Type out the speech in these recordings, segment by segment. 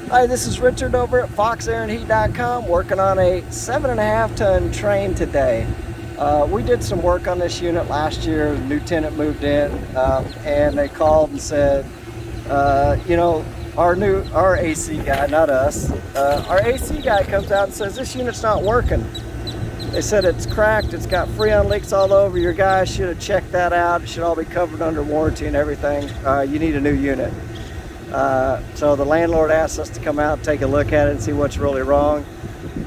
Hi, this is Richard over at foxailandheat.com working on a 7.5-ton Trane today. We did some work on this unit last year. A new tenant moved in and they called and said, our AC guy, not us, our AC guy comes out and says this unit's not working. They said it's cracked, it's got Freon leaks all over. Your guys should have checked that out. It should all be covered under warranty and everything. You need a new unit. So the landlord asked us to come out and take a look at it and see what's really wrong.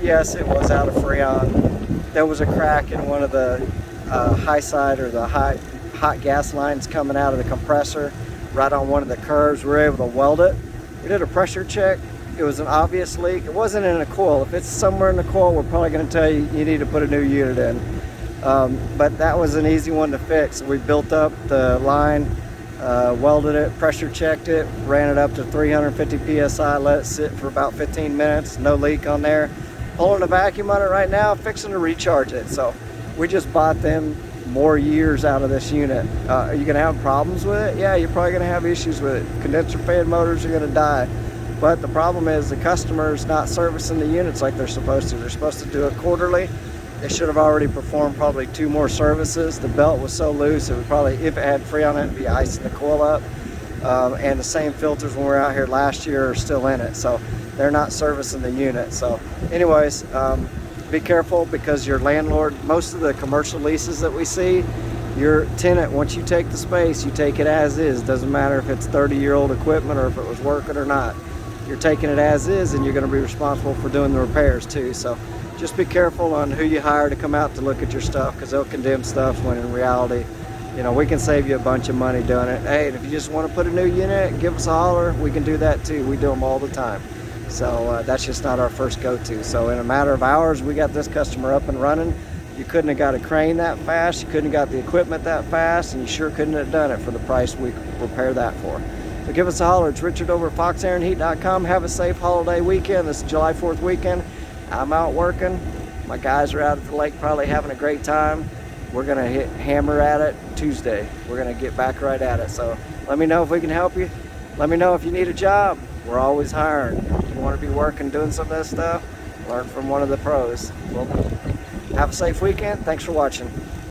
Yes, it was out of Freon. There was a crack in one of the high side or the hot gas lines coming out of the compressor right on one of the curves. We were able to weld it. We did a pressure check. It was an obvious leak. It wasn't in a coil. If it's somewhere in the coil, we're probably going to tell you you need to put a new unit in. But that was an easy one to fix. We built up the line, welded it, pressure checked it, ran it up to 350 psi, let it sit for about 15 minutes, no leak on there. Pulling a vacuum on it right now, fixing to recharge it. So we just bought them more years out of this unit. Are you going to have problems with it? Yeah, you're probably going to have issues with it. Condenser fan motors are going to die. But the problem is the customer's not servicing the units like they're supposed to. They're supposed to do it quarterly. They should have already performed probably 2 more services. The belt was so loose, it would probably, if it had Freon in it, it'd be icing the coil up. And the same filters when we were out here last year are still in it. So they're not servicing the unit. So anyways, be careful because your landlord, most of the commercial leases that we see, your tenant, once you take the space, you take it as is. Doesn't matter if it's 30-year-old equipment or if it was working or not. You're taking it as is and you're going to be responsible for doing the repairs too. So just be careful on who you hire to come out to look at your stuff, because they'll condemn stuff when in reality, you know, we can save you a bunch of money doing it. Hey, if you just want to put a new unit, give us a holler. We can do that too. We do them all the time. So that's just not our first go-to. So in a matter of hours, we got this customer up and running. You couldn't have got a crane that fast. You couldn't have got the equipment that fast, and you sure couldn't have done it for the price we repair that for. So give us a holler. It's Richard over at foxailandheat.com. Have a safe holiday weekend. This is July 4th weekend. I'm out working. My guys are out at the lake probably having a great time. We're going to hammer at it Tuesday. We're going to get back right at it. So let me know if we can help you. Let me know if you need a job. We're always hiring. If you want to be working doing some of this stuff, learn from one of the pros. Well, have a safe weekend. Thanks for watching.